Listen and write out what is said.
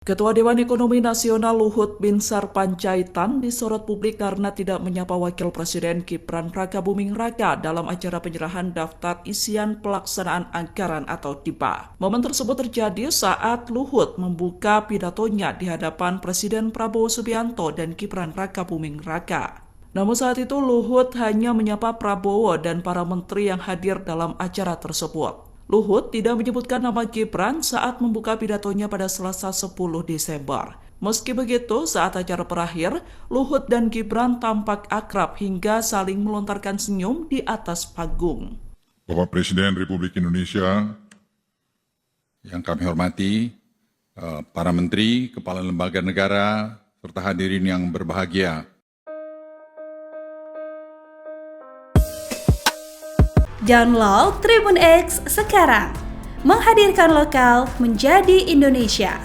Ketua Dewan Ekonomi Nasional Luhut Binsar Panjaitan disorot publik karena tidak menyapa Wakil Presiden Gibran Rakabuming Raka dalam acara penyerahan daftar isian pelaksanaan anggaran atau DIPA. Momen tersebut terjadi saat Luhut membuka pidatonya di hadapan Presiden Prabowo Subianto dan Gibran Rakabuming Raka. Namun saat itu Luhut hanya menyapa Prabowo dan para menteri yang hadir dalam acara tersebut. Luhut tidak menyebutkan nama Gibran saat membuka pidatonya pada Selasa 10 Desember. Meski begitu, saat acara berakhir, Luhut dan Gibran tampak akrab hingga saling melontarkan senyum di atas panggung. Bapak Presiden Republik Indonesia, yang kami hormati, para menteri, kepala lembaga negara, serta hadirin yang berbahagia. Download Tribun X sekarang, menghadirkan lokal menjadi Indonesia.